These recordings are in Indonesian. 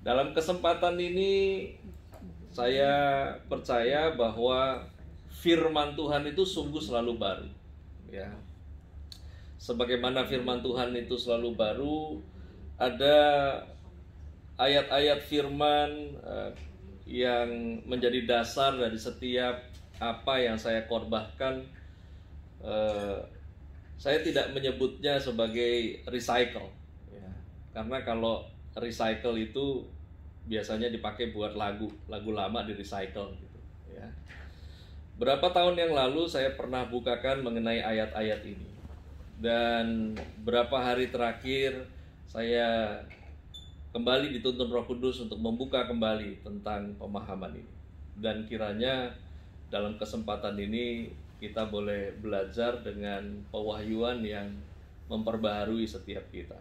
Dalam kesempatan ini saya percaya bahwa firman Tuhan itu sungguh selalu baru, ya. Sebagaimana firman Tuhan itu selalu baru, ada ayat-ayat firman yang menjadi dasar dari setiap apa yang saya korbankan. Saya tidak menyebutnya sebagai recycle, ya. Karena kalau recycle itu biasanya dipakai buat lagu lama di recycle gitu, ya. Berapa tahun yang lalu saya pernah bukakan mengenai ayat-ayat ini, dan berapa hari terakhir saya kembali dituntun Roh Kudus untuk membuka kembali tentang pemahaman ini. Dan kiranya dalam kesempatan ini kita boleh belajar dengan pewahyuan yang memperbaharui setiap kita.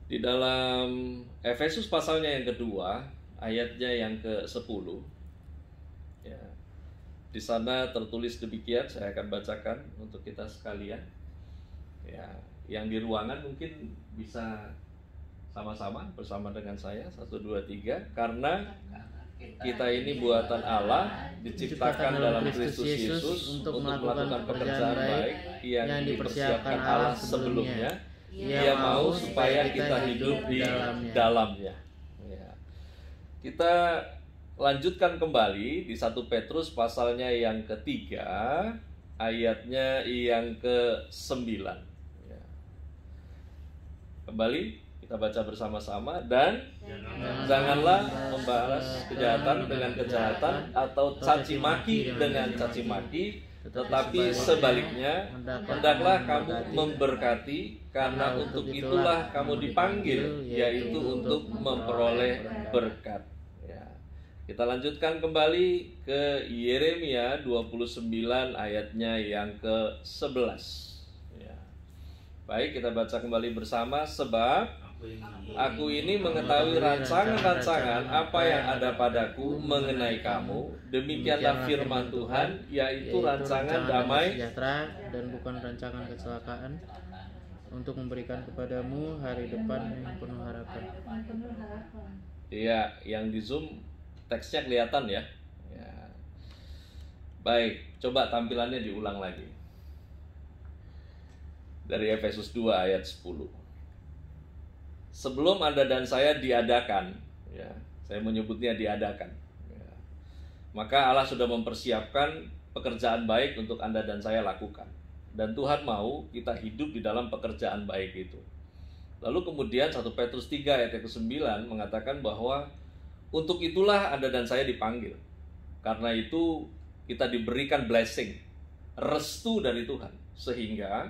Di dalam Efesus pasalnya yang kedua, ayatnya yang ke-10, ya, di sana tertulis demikian. Saya akan bacakan untuk kita sekalian, ya. Yang di ruangan mungkin bisa sama-sama bersama dengan saya. 1, 2, 3. Karena kita ini buatan Allah, diciptakan dalam Kristus Yesus untuk melakukan pekerjaan baik yang dipersiapkan Allah sebelumnya. Ia mau supaya kita hidup di dalamnya. Ya. Kita lanjutkan kembali di 1 Petrus pasalnya yang ketiga, ayatnya yang ke-9. Ya. Kembali kita baca bersama-sama. Dan janganlah membalas kejahatan dengan kejahatan atau caci maki dengan caci maki, tetapi sebaliknya hendaklah kamu memberkati, karena untuk itulah kamu dipanggil, yaitu untuk memperoleh berkat. Ya. Kita lanjutkan kembali ke Yeremia 29 ayatnya yang ke-11. Ya. Baik, kita baca kembali bersama. Sebab aku ini mengetahui rancangan-rancangan apa yang ada padaku mengenai kamu, demikianlah firman Tuhan, yaitu rancangan damai sejahtera dan bukan rancangan kecelakaan, untuk memberikan kepadamu hari depan yang penuh harapan. Iya, yang di Zoom teksnya kelihatan ya. Ya. Baik, coba tampilannya diulang lagi. Dari Efesus 2 ayat 10. Sebelum Anda dan saya diadakan, ya, saya menyebutnya diadakan, ya, maka Allah sudah mempersiapkan pekerjaan baik untuk Anda dan saya lakukan. Dan Tuhan mau kita hidup di dalam pekerjaan baik itu. Lalu kemudian 1 Petrus 3 ayat ke-9 mengatakan bahwa untuk itulah Anda dan saya dipanggil. Karena itu kita diberikan blessing, restu dari Tuhan. Sehingga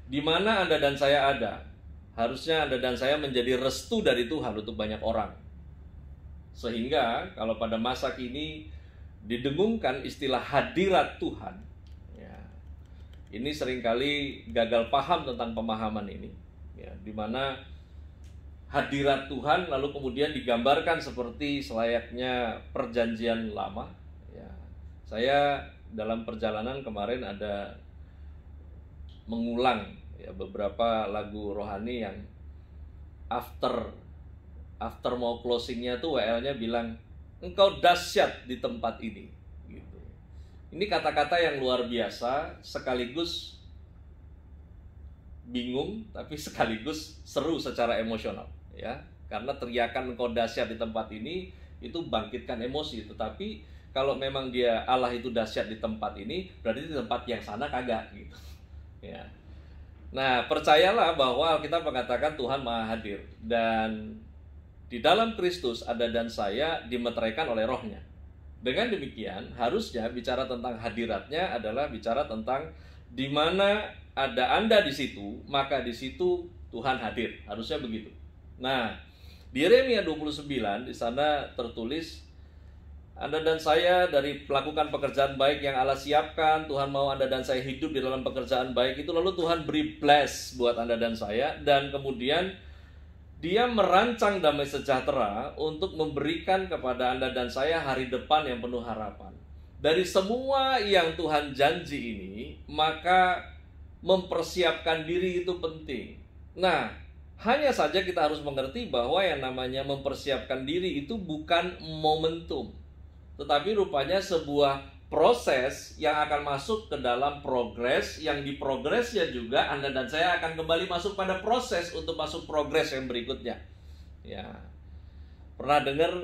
di mana Anda dan saya ada, harusnya Anda dan saya menjadi restu dari Tuhan untuk banyak orang. Sehingga kalau pada masa kini didengungkan istilah hadirat Tuhan, ya, ini seringkali gagal paham tentang pemahaman ini, ya, di mana hadirat Tuhan lalu kemudian digambarkan seperti selayaknya perjanjian lama. Ya, saya dalam perjalanan kemarin ada mengulang, ya, beberapa lagu rohani yang after mau closingnya tuh WL-nya bilang, engkau dahsyat di tempat ini, gitu. Ini kata-kata yang luar biasa, sekaligus bingung tapi sekaligus seru secara emosional, ya. Karena teriakan engkau dahsyat di tempat ini itu bangkitkan emosi. Tetapi kalau memang Allah itu dahsyat di tempat ini, berarti di tempat yang sana kagak, gitu, ya. Nah, percayalah bahwa Alkitab mengatakan Tuhan Maha Hadir, dan di dalam Kristus Anda dan saya dimeteraikan oleh Roh-Nya. Dengan demikian, harusnya bicara tentang hadiratnya adalah bicara tentang di mana ada Anda di situ, maka di situ Tuhan hadir. Harusnya begitu. Nah, di Yeremia 29 di sana tertulis, Anda dan saya dari melakukan pekerjaan baik yang Allah siapkan, Tuhan mau Anda dan saya hidup di dalam pekerjaan baik itu, lalu Tuhan beri bless buat Anda dan saya, dan kemudian Dia merancang damai sejahtera untuk memberikan kepada Anda dan saya hari depan yang penuh harapan. Dari semua yang Tuhan janji ini, maka mempersiapkan diri itu penting. Nah, Hanya saja kita harus mengerti bahwa yang namanya mempersiapkan diri itu bukan momentum, tetapi rupanya sebuah proses yang akan masuk ke dalam progres, yang di progresnya juga Anda dan saya akan kembali masuk pada proses untuk masuk progres yang berikutnya. Ya, pernah dengar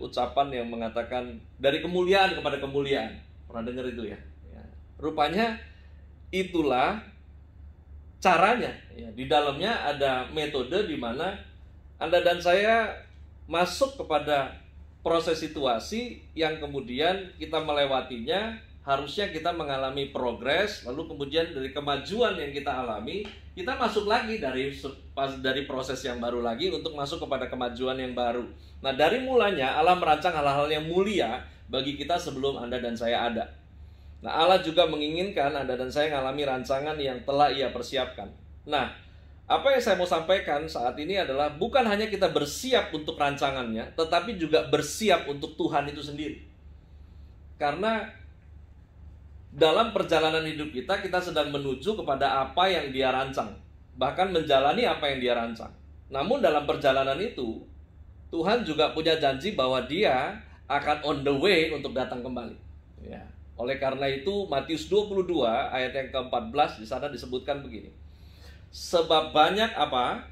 ucapan yang mengatakan dari kemuliaan kepada kemuliaan? Pernah dengar itu ya? Ya. Rupanya itulah caranya. Ya, di dalamnya ada metode di mana Anda dan saya masuk kepada proses situasi yang kemudian kita melewatinya, harusnya kita mengalami progres, lalu kemudian dari kemajuan yang kita alami, kita masuk lagi dari proses yang baru lagi untuk masuk kepada kemajuan yang baru. Nah, dari mulanya Allah merancang hal-hal yang mulia bagi kita sebelum Anda dan saya ada. Nah, Allah juga menginginkan Anda dan saya mengalami rancangan yang telah Ia persiapkan. Nah, apa yang saya mau sampaikan saat ini adalah bukan hanya kita bersiap untuk rancangannya, tetapi juga bersiap untuk Tuhan itu sendiri. Karena dalam perjalanan hidup kita sedang menuju kepada apa yang Dia rancang, bahkan menjalani apa yang Dia rancang. Namun dalam perjalanan itu, Tuhan juga punya janji bahwa Dia akan on the way untuk datang kembali. Ya. Oleh karena itu, Matius 22 ayat yang ke-14 di sana disebutkan begini. Sebab banyak apa?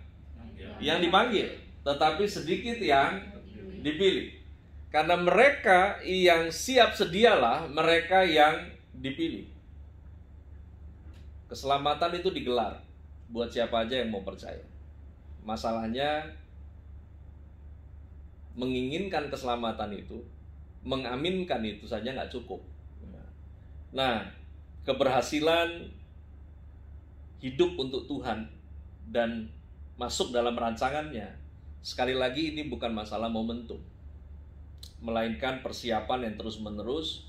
Yang dipanggil, tetapi sedikit yang dipilih. Karena mereka yang siap sedialah mereka yang dipilih. Keselamatan itu digelar buat siapa aja yang mau percaya. Masalahnya menginginkan keselamatan itu, mengaminkan itu saja nggak cukup. Nah, keberhasilan hidup untuk Tuhan dan masuk dalam rancangannya, sekali lagi ini bukan masalah momentum, melainkan persiapan yang terus-menerus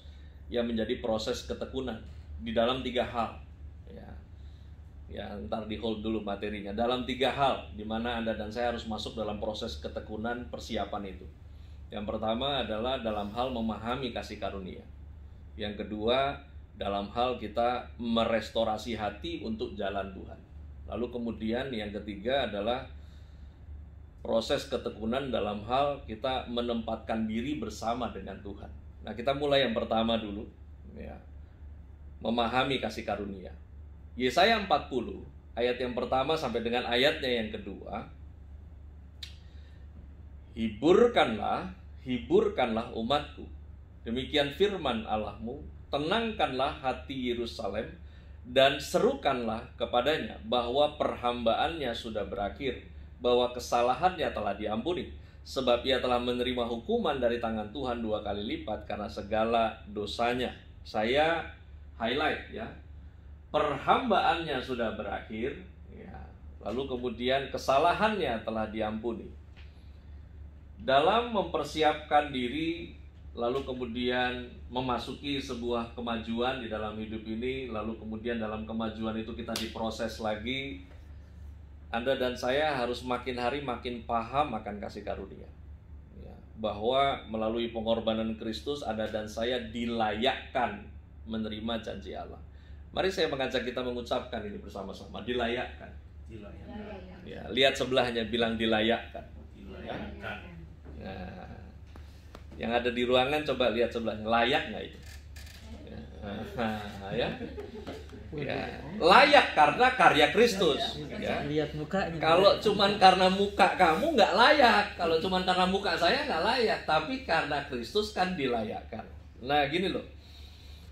yang menjadi proses ketekunan di dalam 3 hal. Ya, ntar di hold dulu materinya. Dalam 3 hal di mana Anda dan saya harus masuk dalam proses ketekunan persiapan itu. Yang pertama adalah dalam hal memahami kasih karunia. Yang kedua, dalam hal kita merestorasi hati untuk jalan Tuhan. Lalu kemudian yang ketiga adalah proses ketekunan dalam hal kita menempatkan diri bersama dengan Tuhan. Nah, kita mulai yang pertama dulu, ya. Memahami kasih karunia. Yesaya 40 ayat yang pertama sampai dengan ayatnya yang kedua. Hiburkanlah umatku. Demikian firman Allahmu. Tenangkanlah hati Yerusalem dan serukanlah kepadanya bahwa perhambaannya sudah berakhir, bahwa kesalahannya telah diampuni, sebab ia telah menerima hukuman dari tangan Tuhan 2 kali lipat karena segala dosanya. Saya highlight ya, perhambaannya sudah berakhir, ya. Lalu kemudian kesalahannya telah diampuni. Dalam mempersiapkan diri, lalu kemudian memasuki sebuah kemajuan di dalam hidup ini, lalu kemudian dalam kemajuan itu kita diproses lagi. Anda dan saya harus makin hari makin paham akan kasih karunia, ya, bahwa melalui pengorbanan Kristus Anda dan saya dilayakkan menerima janji Allah. Mari saya mengajak kita mengucapkan ini bersama-sama, dilayakkan. Ya, lihat sebelahnya, bilang dilayakkan. Ya. Nah, yang ada di ruangan coba lihat sebelahnya, layak nggak itu? Ya. Ya, layak karena karya Kristus. Ya. Lihat mukanya. Kalau cuman karena muka kamu nggak layak, kalau cuman karena muka saya nggak layak, tapi karena Kristus kan dilayakkan. Nah, gini loh,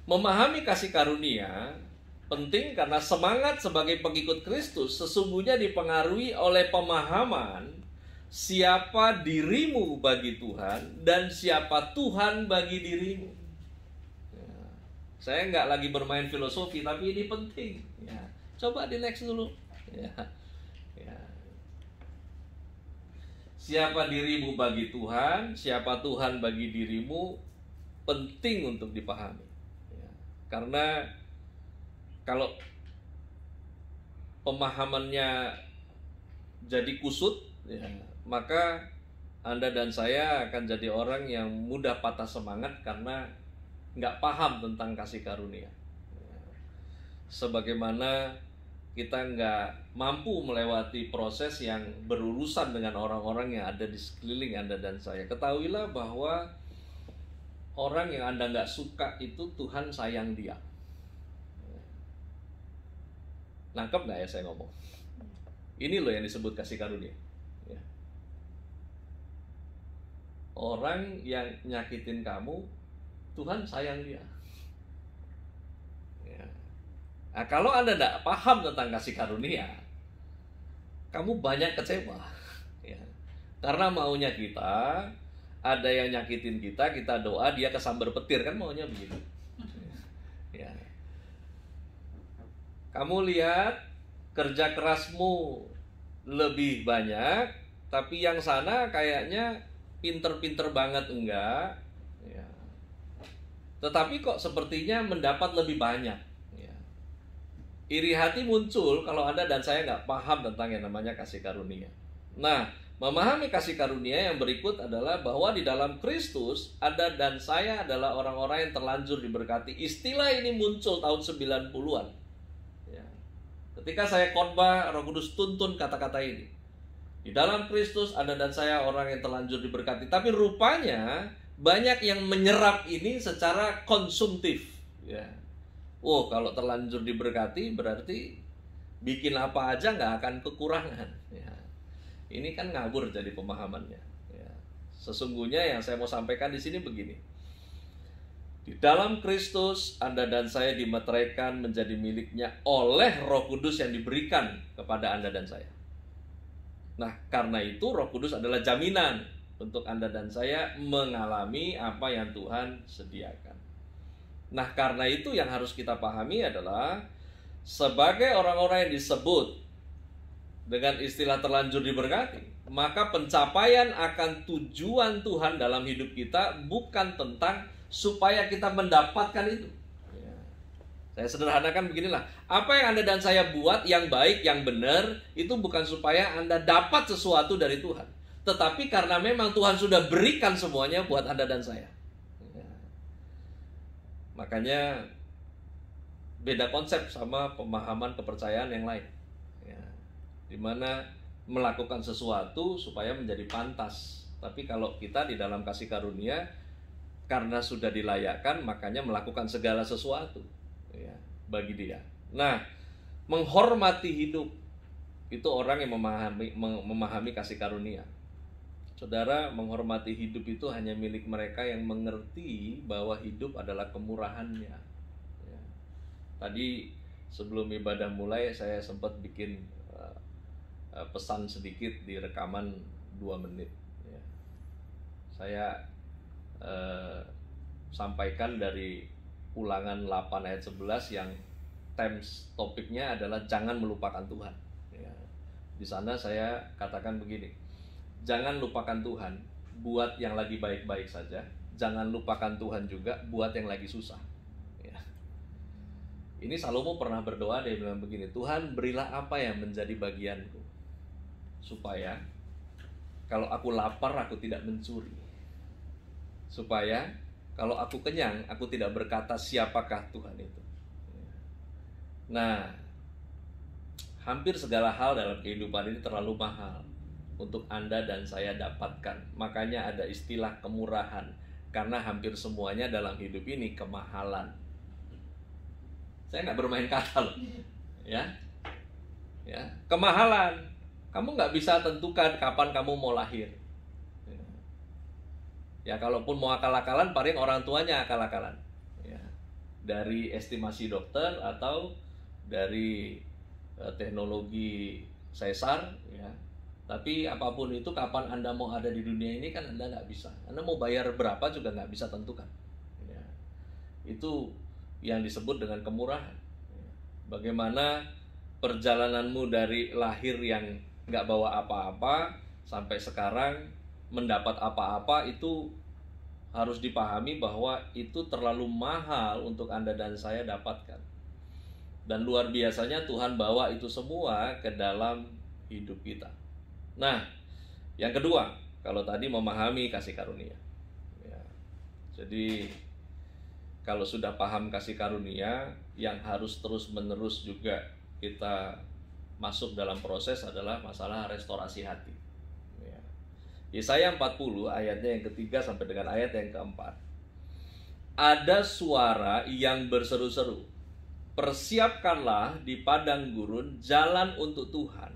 memahami kasih karunia penting karena semangat sebagai pengikut Kristus sesungguhnya dipengaruhi oleh pemahaman siapa dirimu bagi Tuhan dan siapa Tuhan bagi dirimu. Ya, saya nggak lagi bermain filosofi, tapi ini penting. Ya, coba di next dulu. Ya, ya. Siapa dirimu bagi Tuhan, siapa Tuhan bagi dirimu, penting untuk dipahami. Ya, karena kalau pemahamannya jadi kusut, ya, maka Anda dan saya akan jadi orang yang mudah patah semangat karena nggak paham tentang kasih karunia. Sebagaimana kita nggak mampu melewati proses yang berurusan dengan orang-orang yang ada di sekeliling Anda dan saya, ketahuilah bahwa orang yang Anda nggak suka itu Tuhan sayang dia. Nangkep nggak ya saya ngomong? Ini loh yang disebut kasih karunia. Ya. Orang yang nyakitin kamu, Tuhan sayang dia. Ya. Nah, kalau Anda tidak paham tentang kasih karunia, kamu banyak kecewa. Ya. Karena maunya kita, ada yang nyakitin kita, kita doa, dia kesambar petir, kan maunya begitu. Ya. Kamu lihat kerja kerasmu lebih banyak, tapi yang sana kayaknya pinter-pinter banget enggak. Ya. Tetapi kok sepertinya mendapat lebih banyak. Ya. Iri hati muncul kalau Anda dan saya nggak paham tentang yang namanya kasih karunia. Nah, memahami kasih karunia yang berikut adalah bahwa di dalam Kristus, Anda dan saya adalah orang-orang yang terlanjur diberkati. Istilah ini muncul tahun 90-an. Ya. Ketika saya khotbah, Roh Kudus tuntun kata-kata ini. Di dalam Kristus, Anda dan saya orang yang terlanjur diberkati. Tapi rupanya banyak yang menyerap ini secara konsumtif. Ya. Oh, kalau terlanjur diberkati berarti bikin apa aja nggak akan kekurangan. Ya. Ini kan ngabur jadi pemahamannya. Ya. Sesungguhnya yang saya mau sampaikan di sini begini. Di dalam Kristus, Anda dan saya dimeteraikan menjadi miliknya oleh Roh Kudus yang diberikan kepada Anda dan saya. Nah, karena itu Roh Kudus adalah jaminan untuk Anda dan saya mengalami apa yang Tuhan sediakan. Nah, karena itu yang harus kita pahami adalah sebagai orang-orang yang disebut dengan istilah terlanjur diberkati, maka pencapaian akan tujuan Tuhan dalam hidup kita bukan tentang supaya kita mendapatkan itu. Ya. Saya sederhanakan beginilah, apa yang Anda dan saya buat yang baik, yang benar, itu bukan supaya Anda dapat sesuatu dari Tuhan, tetapi karena memang Tuhan sudah berikan semuanya buat Anda dan saya. Ya. Makanya beda konsep sama pemahaman kepercayaan yang lain. Ya. Dimana melakukan sesuatu supaya menjadi pantas. Tapi kalau kita di dalam kasih karunia, karena sudah dilayakkan, makanya melakukan segala sesuatu ya, bagi dia. Nah, menghormati hidup itu orang yang memahami kasih karunia. Saudara, menghormati hidup itu hanya milik mereka yang mengerti bahwa hidup adalah kemurahannya. Ya. Tadi sebelum ibadah mulai, saya sempat bikin pesan sedikit di rekaman 2 menit. Ya. Saya sampaikan dari Ulangan 8 ayat 11 yang topiknya adalah jangan melupakan Tuhan. Ya. Di sana saya katakan begini, jangan lupakan Tuhan buat yang lagi baik-baik saja, jangan lupakan Tuhan juga buat yang lagi susah. Ya. Ini Salomo pernah berdoa, dia bilang begini, Tuhan berilah apa yang menjadi bagianku, supaya kalau aku lapar aku tidak mencuri, supaya kalau aku kenyang aku tidak berkata siapakah Tuhan itu. Nah, hampir segala hal dalam kehidupan ini terlalu mahal untuk Anda dan saya dapatkan. Makanya ada istilah kemurahan, karena hampir semuanya dalam hidup ini kemahalan. Saya nggak bermain kata loh, ya, kemahalan. Kamu nggak bisa tentukan kapan kamu mau lahir. Ya, kalaupun mau akal-akalan, paling orang tuanya akal-akalan. Ya, dari estimasi dokter atau dari teknologi sesar, ya. Tapi apapun itu, kapan Anda mau ada di dunia ini kan Anda nggak bisa. Anda mau bayar berapa juga nggak bisa tentukan. Ya. Itu yang disebut dengan kemurahan. Ya. Bagaimana perjalananmu dari lahir yang nggak bawa apa-apa sampai sekarang mendapat apa-apa, itu harus dipahami bahwa itu terlalu mahal untuk Anda dan saya dapatkan. Dan luar biasanya Tuhan bawa itu semua ke dalam hidup kita. Nah, yang kedua, kalau tadi memahami kasih karunia. Ya. Jadi, kalau sudah paham kasih karunia, yang harus terus-menerus juga kita masuk dalam proses adalah masalah restorasi hati. Ya. Yesaya 40 ayatnya yang ketiga sampai dengan ayat yang keempat. Ada suara yang berseru-seru, persiapkanlah di padang gurun jalan untuk Tuhan,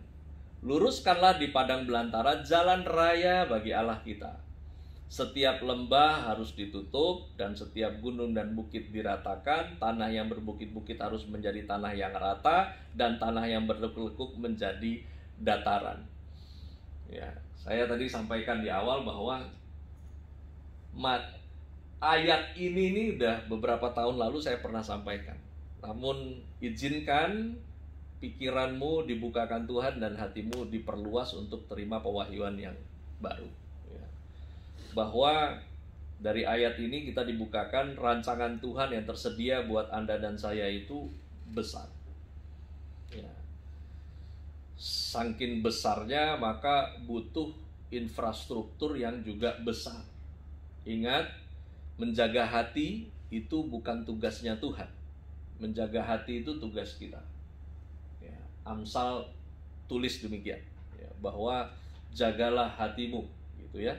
luruskanlah di padang belantara jalan raya bagi Allah kita. Setiap lembah harus ditutup dan setiap gunung dan bukit diratakan. Tanah yang berbukit-bukit harus menjadi tanah yang rata dan tanah yang berlekuk-lekuk menjadi dataran. Ya, saya tadi sampaikan di awal bahwa ayat ini udah beberapa tahun lalu saya pernah sampaikan. Namun izinkan pikiranmu dibukakan Tuhan dan hatimu diperluas untuk terima pewahyuan yang baru. Bahwa dari ayat ini kita dibukakan rancangan Tuhan yang tersedia buat Anda dan saya itu besar. Ya. Saking besarnya maka butuh infrastruktur yang juga besar. Ingat, menjaga hati itu bukan tugasnya Tuhan. Menjaga hati itu tugas kita. Ya. Amsal tulis demikian, ya, bahwa jagalah hatimu, gitu ya.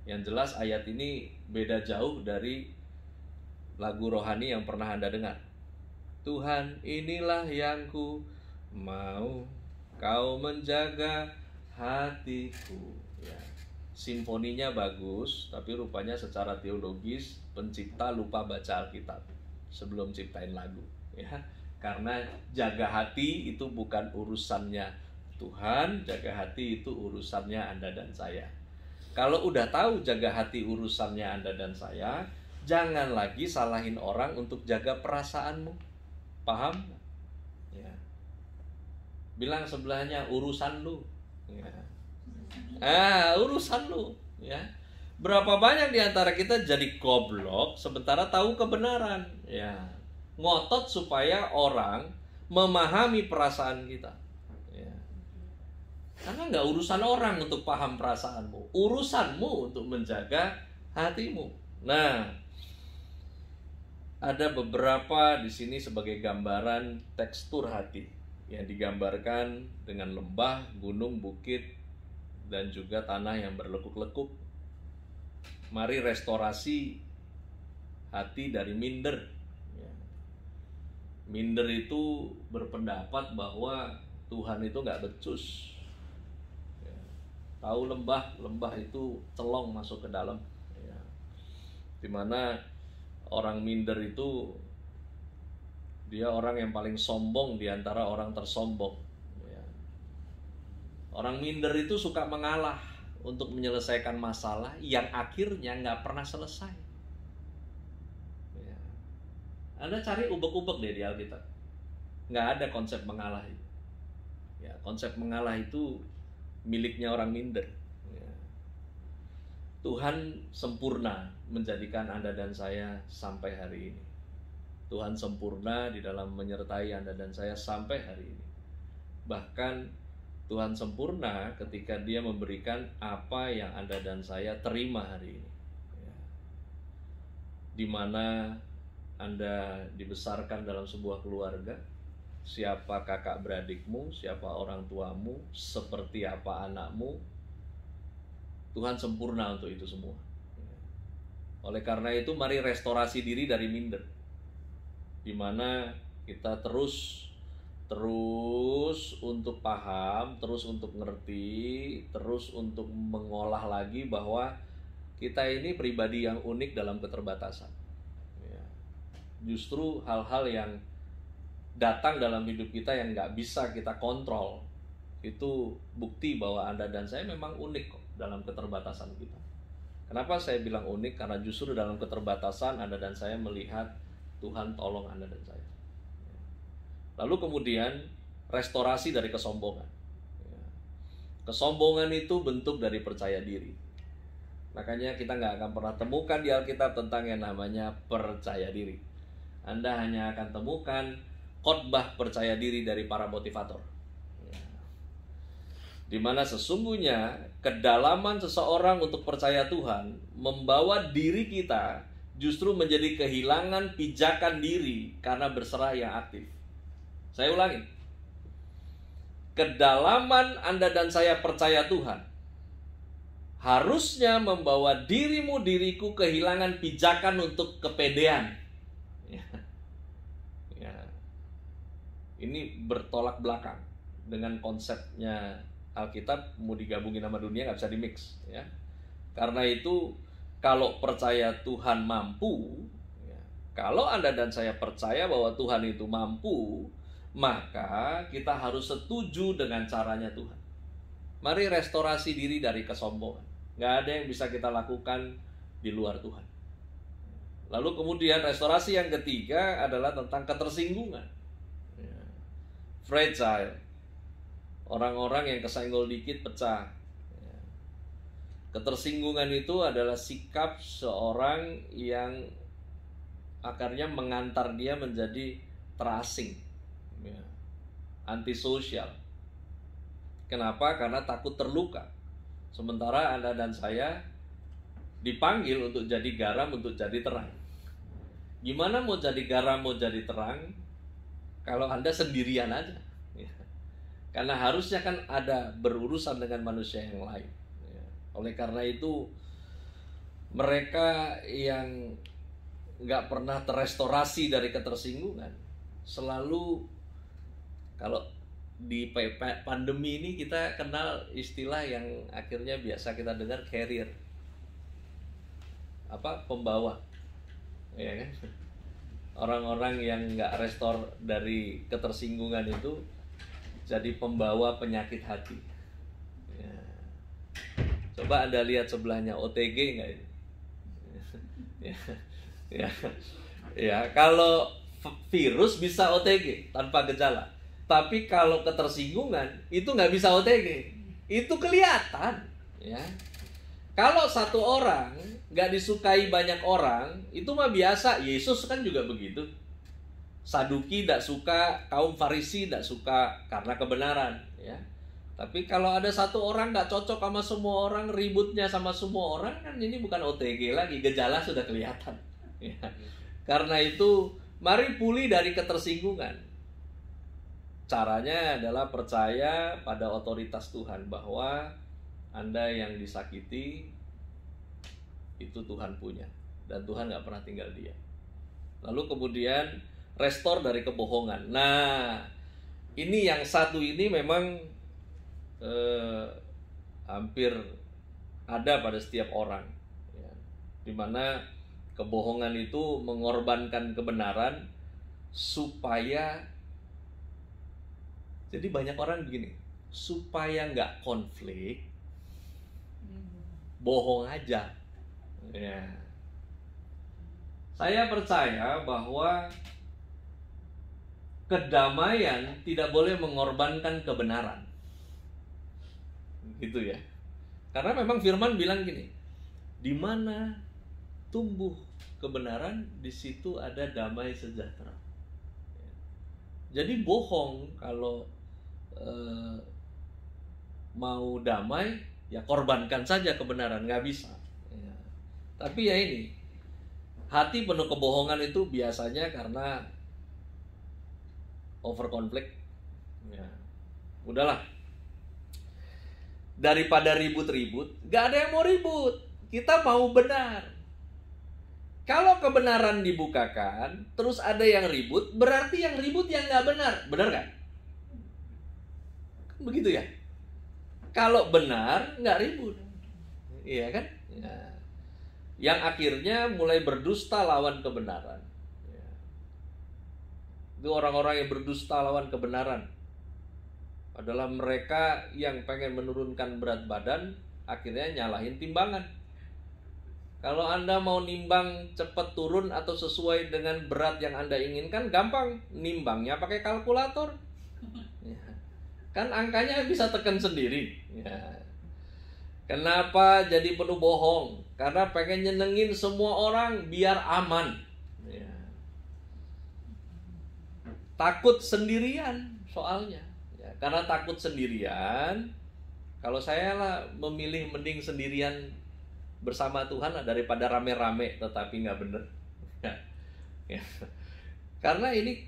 Yang jelas ayat ini beda jauh dari lagu rohani yang pernah Anda dengar. Tuhan, inilah yang ku mau, kau menjaga hatiku. Ya. Simfoninya bagus, tapi rupanya secara teologis pencipta lupa baca Alkitab sebelum ciptain lagu. Ya. Karena jaga hati itu bukan urusannya Tuhan, jaga hati itu urusannya Anda dan saya. Kalau udah tahu jaga hati urusannya Anda dan saya, jangan lagi salahin orang untuk jaga perasaanmu. Paham? Ya. Bilang sebelahnya, urusan lu. Ya. Urusan lu. Ya. Berapa banyak di antara kita jadi goblok sementara tahu kebenaran. Ya. Ngotot supaya orang memahami perasaan kita. Karena nggak urusan orang untuk paham perasaanmu, urusanmu untuk menjaga hatimu. Nah, ada beberapa di sini sebagai gambaran tekstur hati yang digambarkan dengan lembah, gunung, bukit, dan juga tanah yang berlekuk-lekuk. Mari restorasi hati dari minder. Minder itu berpendapat bahwa Tuhan itu nggak becus. Tahu lembah itu celong masuk ke dalam, ya. Dimana orang minder itu dia orang yang paling sombong di antara orang tersombong, ya. Orang minder itu suka mengalah untuk menyelesaikan masalah yang akhirnya nggak pernah selesai, ya. Anda cari ubek-ubek deh di Alkitab, nggak ada konsep mengalah itu, ya. Konsep mengalah itu miliknya orang minder. Ya. Tuhan sempurna menjadikan Anda dan saya sampai hari ini. Tuhan sempurna di dalam menyertai Anda dan saya sampai hari ini. Bahkan Tuhan sempurna ketika Dia memberikan apa yang Anda dan saya terima hari ini. Ya. Di mana Anda dibesarkan dalam sebuah keluarga, siapa kakak beradikmu, siapa orang tuamu, seperti apa anakmu, Tuhan sempurna untuk itu semua. Oleh karena itu, mari restorasi diri dari minder, di mana kita terus untuk paham, terus untuk ngerti, terus untuk mengolah lagi bahwa kita ini pribadi yang unik dalam keterbatasan. Justru hal-hal yang datang dalam hidup kita yang nggak bisa kita kontrol, itu bukti bahwa Anda dan saya memang unik kok dalam keterbatasan kita. Kenapa saya bilang unik? Karena justru dalam keterbatasan Anda dan saya melihat Tuhan tolong Anda dan saya. Lalu kemudian restorasi dari kesombongan. Kesombongan itu bentuk dari percaya diri. Makanya kita nggak akan pernah temukan di Alkitab tentang yang namanya percaya diri. Anda hanya akan temukan khotbah percaya diri dari para motivator, di mana sesungguhnya kedalaman seseorang untuk percaya Tuhan membawa diri kita justru menjadi kehilangan pijakan diri karena berserah yang aktif. Saya ulangi, kedalaman Anda dan saya percaya Tuhan harusnya membawa diriku kehilangan pijakan untuk kepedean. Ya. Ya. Ini bertolak belakang dengan konsepnya Alkitab, mau digabungin sama dunia nggak bisa dimix. Ya. Karena itu kalau percaya Tuhan mampu, ya, kalau Anda dan saya percaya bahwa Tuhan itu mampu, maka kita harus setuju dengan caranya Tuhan. Mari restorasi diri dari kesombongan. Nggak ada yang bisa kita lakukan di luar Tuhan. Lalu kemudian restorasi yang ketiga adalah tentang ketersinggungan. Fragile. Orang-orang yang kesenggol dikit pecah. Ketersinggungan itu adalah sikap seorang yang akhirnya mengantar dia menjadi terasing. Antisosial. Kenapa? Karena takut terluka. Sementara Anda dan saya dipanggil untuk jadi garam, untuk jadi terang. Gimana mau jadi garam, mau jadi terang kalau Anda sendirian aja? Ya. Karena harusnya kan ada berurusan dengan manusia yang lain. Ya. Oleh karena itu mereka yang nggak pernah terestorasi dari ketersinggungan selalu, kalau di pandemi ini kita kenal istilah yang akhirnya biasa kita dengar, carrier, pembawa, ya kan? Orang-orang yang nggak restor dari ketersinggungan itu jadi pembawa penyakit hati. Ya. Coba Anda lihat sebelahnya, OTG nggak ini? Ya, kalau virus bisa OTG tanpa gejala. Tapi kalau ketersinggungan itu nggak bisa OTG, itu kelihatan. Ya. Kalau satu orang nggak disukai banyak orang, itu mah biasa. Yesus kan juga begitu. Saduki tidak suka, kaum Farisi tidak suka karena kebenaran. Ya. Tapi kalau ada satu orang nggak cocok sama semua orang, ributnya sama semua orang, kan ini bukan OTG lagi, gejala sudah kelihatan. Ya. Karena itu, mari pulih dari ketersinggungan. Caranya adalah percaya pada otoritas Tuhan, bahwa Anda yang disakiti itu Tuhan punya, dan Tuhan gak pernah tinggal diam. Lalu kemudian restore dari kebohongan. Nah, ini yang satu ini memang hampir ada pada setiap orang, ya, dimana kebohongan itu mengorbankan kebenaran supaya, jadi banyak orang begini, supaya nggak konflik, bohong aja. Ya. Saya percaya bahwa kedamaian tidak boleh mengorbankan kebenaran, gitu ya. Karena memang Firman bilang gini, di mana tumbuh kebenaran, di situ ada damai sejahtera. Jadi bohong kalau mau damai, ya korbankan saja kebenaran, nggak bisa. Ya. Tapi ya ini, hati penuh kebohongan itu biasanya karena over konflik. Ya. Udahlah, daripada ribut-ribut, nggak ada yang mau ribut. Kita mau benar. Kalau kebenaran dibukakan, terus ada yang ribut, berarti yang ribut yang nggak benar. Benar kan? Begitu ya. Kalau benar nggak ribut, iya kan? Ya. Yang akhirnya mulai berdusta lawan kebenaran. Ya. Itu orang-orang yang berdusta lawan kebenaran adalah mereka yang pengen menurunkan berat badan, akhirnya nyalahin timbangan. Kalau Anda mau nimbang cepat turun atau sesuai dengan berat yang Anda inginkan, gampang, nimbangnya pakai kalkulator. Ya. Kan angkanya bisa tekan sendiri. Ya. Kenapa jadi penuh bohong? Karena pengen nyenengin semua orang biar aman. Ya. Takut sendirian soalnya. Ya. Karena takut sendirian, kalau saya lah memilih mending sendirian bersama Tuhan lah, daripada rame-rame tetapi nggak bener. Ya. Ya. Karena ini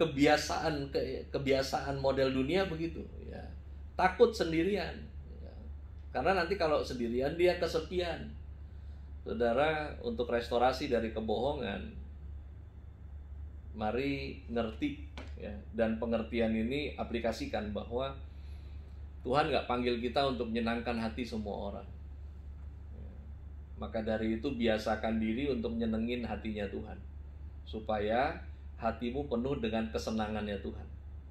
kebiasaan model dunia begitu, ya. Takut sendirian, ya. Karena nanti kalau sendirian dia kesepian. Saudara, untuk restorasi dari kebohongan, mari ngerti, ya. Dan pengertian ini aplikasikan bahwa Tuhan nggak panggil kita untuk menyenangkan hati semua orang. Maka dari itu biasakan diri untuk nyenengin hatinya Tuhan, supaya hatimu penuh dengan kesenangannya Tuhan,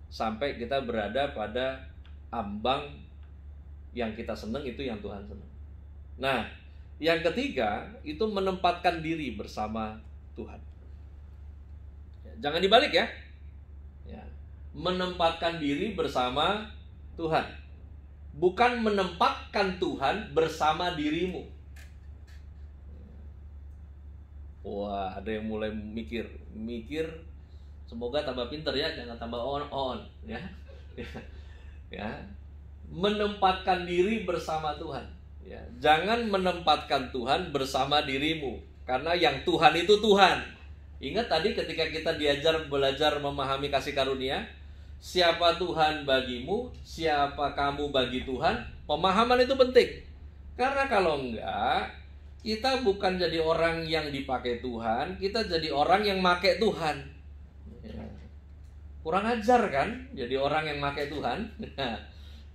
sampai kita berada pada ambang yang kita seneng itu yang Tuhan seneng. Nah, yang ketiga itu menempatkan diri bersama Tuhan. Jangan dibalik ya. Menempatkan diri bersama Tuhan, bukan menempatkan Tuhan bersama dirimu. Wah, ada yang mulai mikir, semoga tambah pinter ya, jangan tambah on, ya. Ya. Menempatkan diri bersama Tuhan, ya. Jangan menempatkan Tuhan bersama dirimu, karena yang Tuhan itu Tuhan. Ingat tadi ketika kita belajar memahami kasih karunia, siapa Tuhan bagimu, siapa kamu bagi Tuhan, pemahaman itu penting. Karena kalau enggak, kita bukan jadi orang yang dipakai Tuhan, kita jadi orang yang make Tuhan. Kurang ajar kan, jadi orang yang make Tuhan.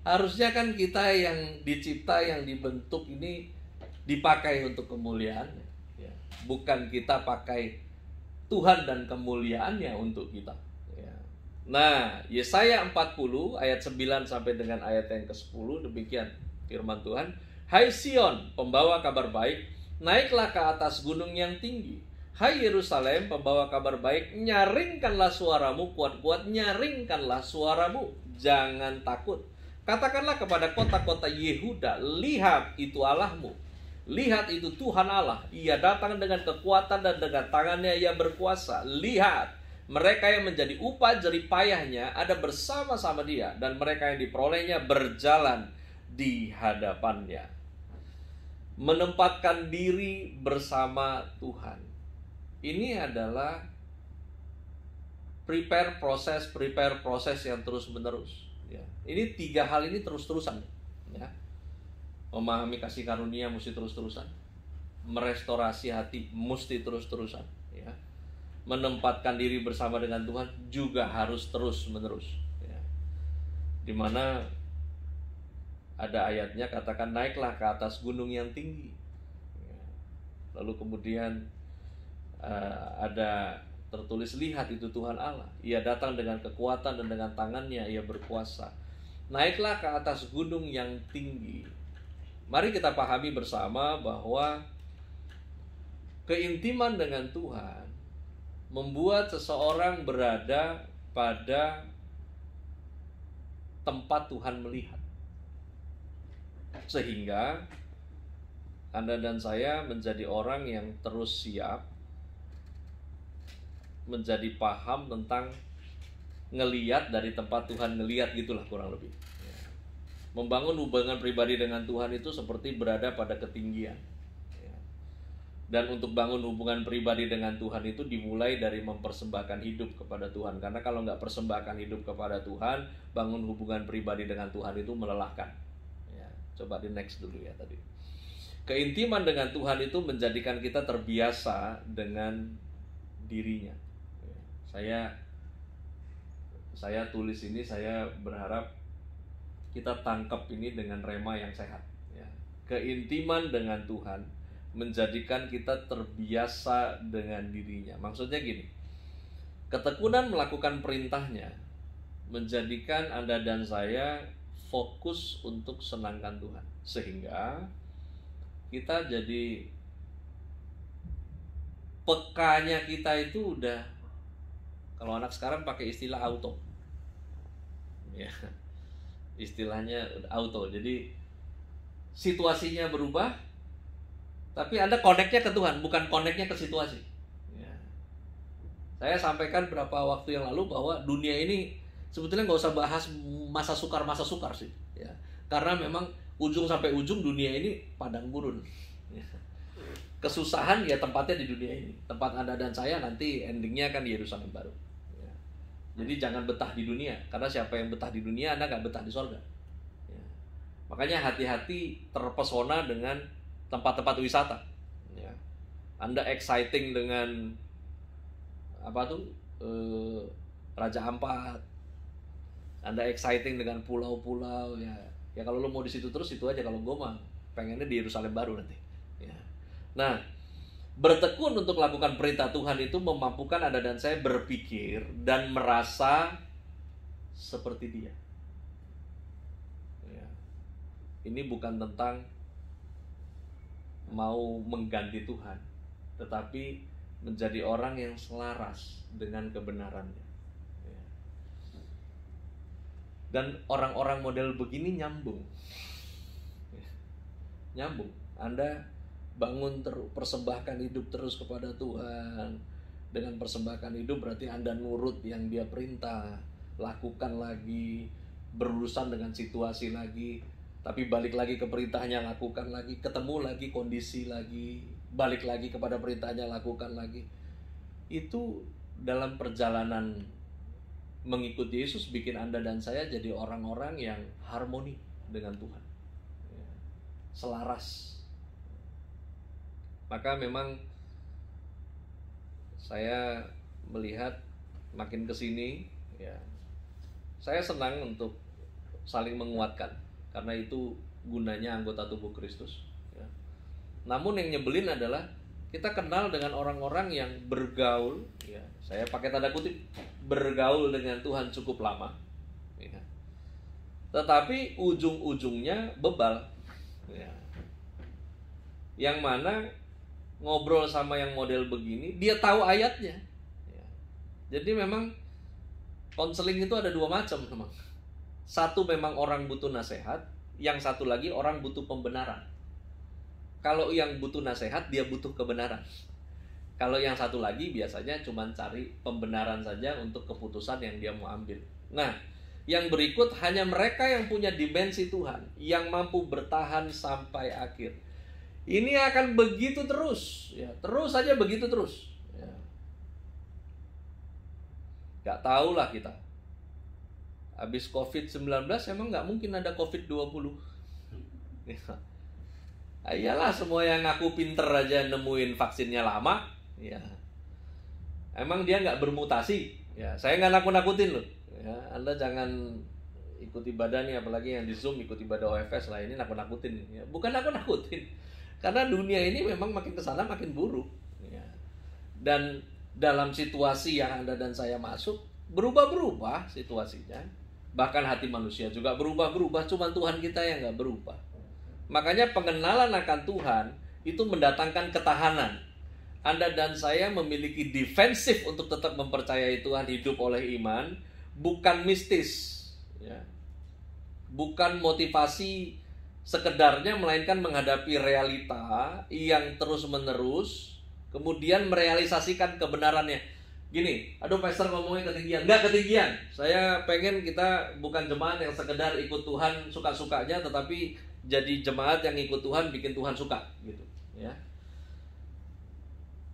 Harusnya kan kita yang dicipta, yang dibentuk ini dipakai untuk kemuliaan, bukan kita pakai Tuhan dan kemuliaannya untuk kita. Nah, Yesaya 40 ayat 9 sampai dengan ayat yang ke-10 demikian firman Tuhan. Hai Sion, pembawa kabar baik, naiklah ke atas gunung yang tinggi. Hai Yerusalem, pembawa kabar baik, nyaringkanlah suaramu kuat-kuat, nyaringkanlah suaramu, jangan takut. Katakanlah kepada kota-kota Yehuda, lihat itu Allahmu, lihat itu Tuhan Allah, ia datang dengan kekuatan dan dengan tangannya ia berkuasa. Lihat, mereka yang menjadi upah jerih payahnya ada bersama-sama dia, dan mereka yang diperolehnya berjalan di hadapannya. Menempatkan diri bersama Tuhan, ini adalah prepare proses yang terus menerus, ya. Ini 3 hal ini terus-terusan, ya. Memahami kasih karunia mesti terus-terusan, merestorasi hati mesti terus-terusan, ya. Menempatkan diri bersama dengan Tuhan juga harus terus-menerus, ya. Dimana ada ayatnya katakan naiklah ke atas gunung yang tinggi. Lalu kemudian ada tertulis lihat itu Tuhan Allah, ia datang dengan kekuatan dan dengan tangannya ia berkuasa. Naiklah ke atas gunung yang tinggi. Mari kita pahami bersama bahwa keintiman dengan Tuhan membuat seseorang berada pada tempat Tuhan melihat, sehingga Anda dan saya menjadi orang yang terus siap, menjadi paham tentang ngeliat dari tempat Tuhan ngeliat, gitulah kurang lebih. Membangun hubungan pribadi dengan Tuhan itu seperti berada pada ketinggian. Dan untuk bangun hubungan pribadi dengan Tuhan itu dimulai dari mempersembahkan hidup kepada Tuhan. Karena kalau nggak persembahkan hidup kepada Tuhan, bangun hubungan pribadi dengan Tuhan itu melelahkan. Coba di next dulu ya tadi. Keintiman dengan Tuhan itu menjadikan kita terbiasa dengan dirinya. Saya tulis ini, saya berharap kita tangkap ini dengan rema yang sehat. Keintiman dengan Tuhan menjadikan kita terbiasa dengan dirinya. Maksudnya gini, ketekunan melakukan perintahnya menjadikan Anda dan saya fokus untuk senangkan Tuhan, sehingga kita jadi pekanya kita itu udah, kalau anak sekarang pakai istilah auto, ya, istilahnya auto. Jadi situasinya berubah, tapi Anda connect-nya ke Tuhan, bukan connect-nya ke situasi. Ya. Saya sampaikan beberapa waktu yang lalu bahwa dunia ini sebetulnya nggak usah bahas masa sukar sih, ya. Karena memang ujung sampai ujung dunia ini padang gurun. Ya. Kesusahan ya tempatnya di dunia ini. Tempat Anda dan saya nanti endingnya kan di Yerusalem baru. Ya. Jadi jangan betah di dunia, karena siapa yang betah di dunia, Anda nggak betah di sorga. Ya. Makanya hati-hati terpesona dengan tempat-tempat wisata. Ya. Anda exciting dengan apa tuh Raja Ampat, Anda exciting dengan pulau-pulau, ya. Ya kalau lo mau di situ terus itu aja. Kalau gue mah pengennya di Yerusalem baru nanti. Ya. Nah, bertekun untuk lakukan perintah Tuhan itu memampukan Anda dan saya berpikir dan merasa seperti Dia. Ya. Ini bukan tentang mau mengganti Tuhan, tetapi menjadi orang yang selaras dengan kebenarannya. Ya. Dan orang-orang model begini nyambung. Ya. Nyambung. Anda bangun persembahkan hidup terus kepada Tuhan. Dengan persembahkan hidup berarti Anda nurut yang Dia perintah, lakukan lagi, berurusan dengan situasi lagi, tapi balik lagi ke perintahnya, lakukan lagi, ketemu lagi kondisi lagi, balik lagi kepada perintahnya, lakukan lagi. Itu dalam perjalanan mengikuti Yesus bikin Anda dan saya jadi orang-orang yang harmoni dengan Tuhan, selaras. Maka memang saya melihat makin kesini, ya, saya senang untuk saling menguatkan, karena itu gunanya anggota tubuh Kristus. Ya. Namun yang nyebelin adalah kita kenal dengan orang-orang yang bergaul, ya, saya pakai tanda kutip, bergaul dengan Tuhan cukup lama, ya, tetapi ujung-ujungnya bebal, ya. Yang mana ngobrol sama yang model begini, dia tahu ayatnya. Ya. Jadi memang konseling itu ada dua macam memang. Satu memang orang butuh nasihat, yang satu lagi orang butuh pembenaran. Kalau yang butuh nasihat, dia butuh kebenaran. Kalau yang satu lagi biasanya cuma cari pembenaran saja untuk keputusan yang dia mau ambil. Nah, yang berikut hanya mereka yang punya dimensi Tuhan, yang mampu bertahan sampai akhir. Ini akan begitu terus, ya, terus saja begitu terus. Ya. Gak tahu lah kita. Habis COVID-19 emang gak mungkin ada COVID-20. Ya. Iyalah, semua yang ngaku pinter aja nemuin vaksinnya lama. Ya. Emang dia gak bermutasi. Ya, saya gak nakut-nakutin loh. Ya, Anda jangan ikut ibadah nih, apalagi yang di Zoom ikut ibadah OFS lah, ini nakut-nakutin. Ya, bukan nakut-nakutin. Karena dunia ini memang makin kesana makin buruk, ya. Dan dalam situasi yang Anda dan saya masuk, berubah-berubah situasinya. Bahkan hati manusia juga berubah-berubah, cuma Tuhan kita yang gak berubah. Makanya pengenalan akan Tuhan itu mendatangkan ketahanan. Anda dan saya memiliki defensif untuk tetap mempercayai Tuhan, hidup oleh iman, bukan mistis, ya. Bukan motivasi sekedarnya, melainkan menghadapi realita yang terus-menerus, kemudian merealisasikan kebenarannya. Gini, aduh pastor ngomongnya ketinggian. Nggak ketinggian. Saya pengen kita bukan jemaat yang sekedar ikut Tuhan suka-sukanya, tetapi jadi jemaat yang ikut Tuhan, bikin Tuhan suka, gitu. Ya.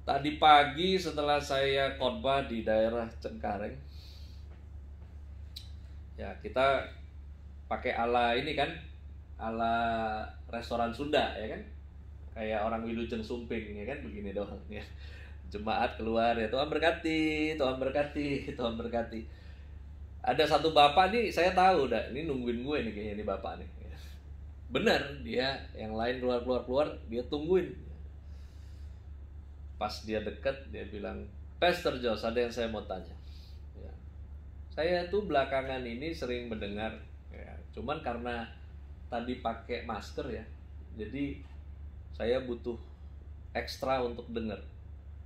Tadi pagi setelah saya khotbah di daerah Cengkareng, ya kita pakai ala ini kan, ala restoran Sunda, ya kan, kayak orang Wilujeng Sumping, ya kan, begini doang, ya. Jemaat keluar, ya Tuhan berkati, Tuhan berkati, Tuhan berkati. Ada satu bapak nih, saya tahu dah, ini nungguin gue nih kayaknya, ini bapak nih. Bener, dia yang lain keluar, dia tungguin. Pas dia deket, dia bilang, Pastor Jos, ada yang saya mau tanya. Ya. Saya tuh belakangan ini sering mendengar, ya, cuman karena tadi pakai masker ya, jadi saya butuh ekstra untuk denger.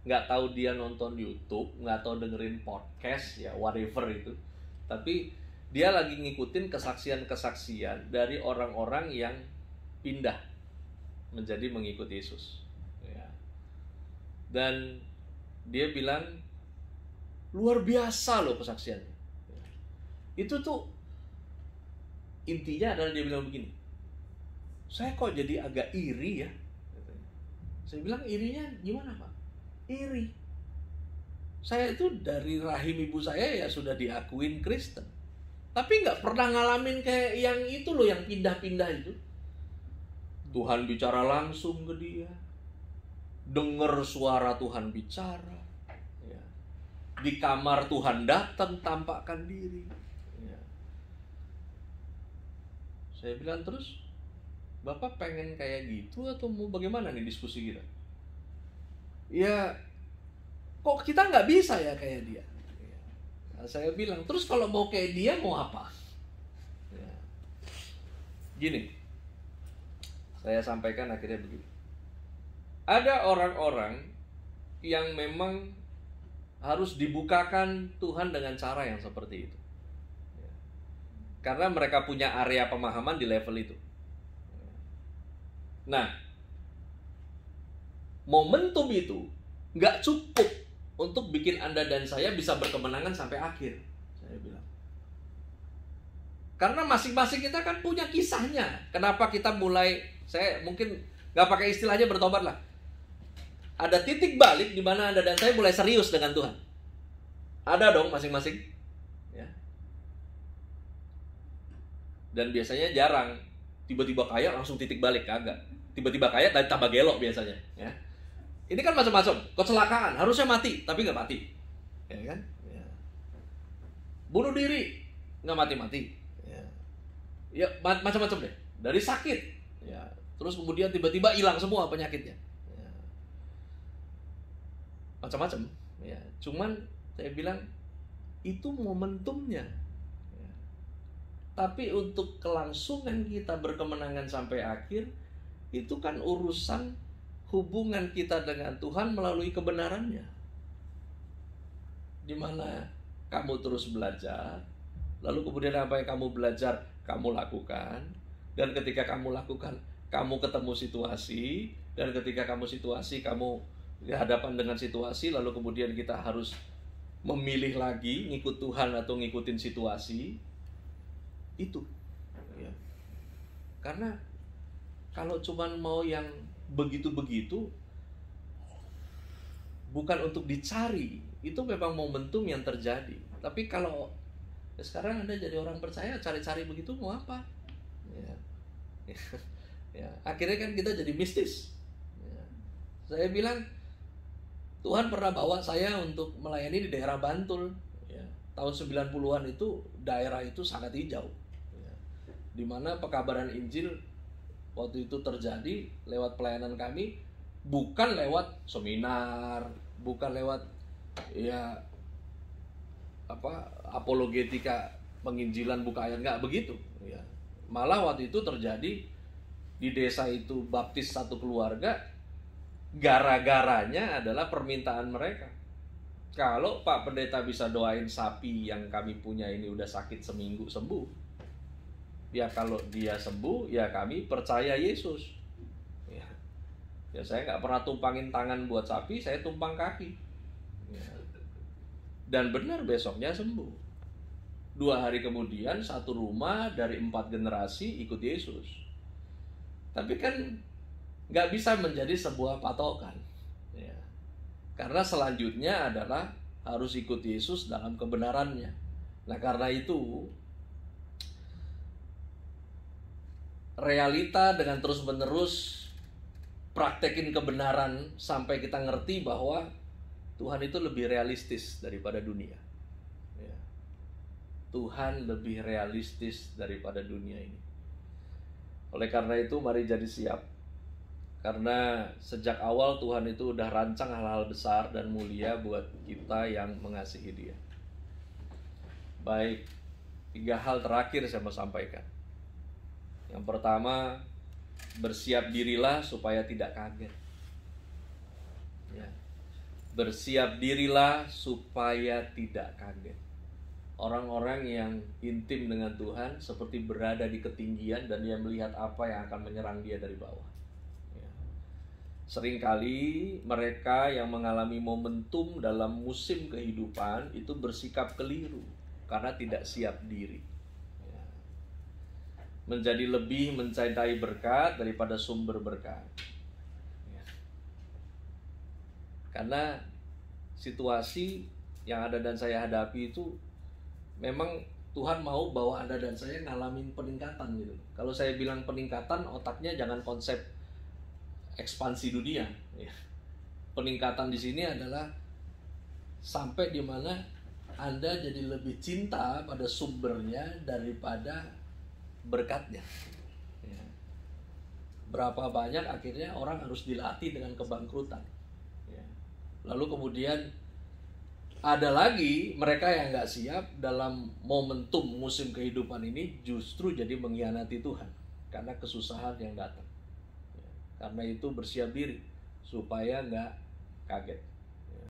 Nggak tahu dia nonton YouTube, nggak tahu dengerin podcast, ya whatever itu. Tapi dia lagi ngikutin kesaksian-kesaksian dari orang-orang yang pindah menjadi mengikut Yesus. Ya. Dan dia bilang, luar biasa loh kesaksiannya. Ya. Itu tuh intinya adalah dia bilang begini, saya kok jadi agak iri ya. Saya bilang, irinya gimana Pak? Iri. Saya itu dari rahim ibu saya ya sudah diakuin Kristen. Tapi nggak pernah ngalamin kayak yang itu loh, yang pindah-pindah itu. Tuhan bicara langsung ke dia, dengar suara Tuhan bicara, ya. Di kamar Tuhan datang tampakkan diri, ya. Saya bilang, terus Bapak pengen kayak gitu atau mau bagaimana nih diskusi kita? Ya kok kita nggak bisa ya kayak dia, ya. Nah, saya bilang, terus kalau mau kayak dia mau apa, ya. Gini, saya sampaikan akhirnya begini. Ada orang-orang yang memang harus dibukakan Tuhan dengan cara yang seperti itu. Karena mereka punya area pemahaman di level itu. Nah, momentum itu nggak cukup untuk bikin Anda dan saya bisa berkemenangan sampai akhir. Saya bilang. Karena masing-masing kita kan punya kisahnya. Kenapa kita mulai, saya mungkin nggak pakai istilahnya bertobat lah. Ada titik balik di mana Anda dan saya mulai serius dengan Tuhan. Ada dong masing-masing. Ya. Dan biasanya jarang tiba-tiba kaya langsung titik balik, kagak. Tiba-tiba kaya dan tambah gelo biasanya. Ya. Ini kan macam-macam. Kecelakaan harusnya mati tapi nggak mati, ya kan? Ya. Bunuh diri nggak mati-mati. Ya macam-macam deh. Dari sakit, ya. Terus kemudian tiba-tiba hilang semua penyakitnya. Ya. Macam-macam, ya. Cuman saya bilang itu momentumnya. Ya. Tapi untuk kelangsungan kita berkemenangan sampai akhir, itu kan urusan hubungan kita dengan Tuhan melalui kebenarannya. Dimana kamu terus belajar, lalu kemudian apa yang kamu belajar kamu lakukan, dan ketika kamu lakukan, kamu ketemu situasi, dan ketika kamu situasi, kamu dihadapan dengan situasi, lalu kemudian kita harus memilih lagi ngikut Tuhan atau ngikutin situasi itu, ya. Karena kalau cuman mau yang begitu-begitu, bukan untuk dicari, itu memang momentum yang terjadi. Tapi kalau sekarang Anda jadi orang percaya, cari-cari begitu mau apa? Ya. Ya. Akhirnya kan kita jadi mistis. Ya. Saya bilang, Tuhan pernah bawa saya untuk melayani di daerah Bantul. Ya. Tahun 90-an itu, daerah itu sangat hijau. Ya. Dimana pekabaran Injil waktu itu terjadi lewat pelayanan kami, bukan lewat seminar, bukan lewat ya apologetika penginjilan buka ayat, nggak begitu, ya. Malah waktu itu terjadi di desa itu baptis satu keluarga, gara-garanya adalah permintaan mereka. Kalau Pak Pendeta bisa doain sapi yang kami punya ini udah sakit seminggu sembuh, ya kalau dia sembuh ya kami percaya Yesus, ya. Ya saya nggak pernah tumpangin tangan buat sapi, saya tumpang kaki, ya. Dan benar besoknya sembuh. 2 hari kemudian satu rumah dari 4 generasi ikut Yesus. Tapi kan nggak bisa menjadi sebuah patokan, ya. Karena selanjutnya adalah harus ikut Yesus dalam kebenarannya. Nah karena itu realita dengan terus-menerus praktekin kebenaran sampai kita ngerti bahwa Tuhan itu lebih realistis daripada dunia, ya. Tuhan lebih realistis daripada dunia ini. Oleh karena itu mari jadi siap. Karena sejak awal Tuhan itu udah rancang hal-hal besar dan mulia buat kita yang mengasihi Dia. Baik, 3 hal terakhir saya mau sampaikan. Yang pertama, bersiap dirilah supaya tidak kaget, ya. Bersiap dirilah supaya tidak kaget. Orang-orang yang intim dengan Tuhan seperti berada di ketinggian dan dia melihat apa yang akan menyerang dia dari bawah, ya. Seringkali mereka yang mengalami momentum dalam musim kehidupan itu bersikap keliru karena tidak siap diri, ya. Menjadi lebih mencintai berkat daripada sumber berkat, ya. Karena situasi yang Anda dan saya hadapi itu memang Tuhan mau bahwa Anda dan saya ngalamin peningkatan gitu. Kalau saya bilang peningkatan, otaknya jangan konsep ekspansi dunia. Ya. Peningkatan di sini adalah sampai di mana Anda jadi lebih cinta pada sumbernya daripada berkatnya. Ya. Berapa banyak akhirnya orang harus dilatih dengan kebangkrutan. Ya. Lalu kemudian ada lagi mereka yang nggak siap dalam momentum musim kehidupan ini justru jadi mengkhianati Tuhan karena kesusahan yang datang. Ya. Karena itu bersiap diri supaya nggak kaget.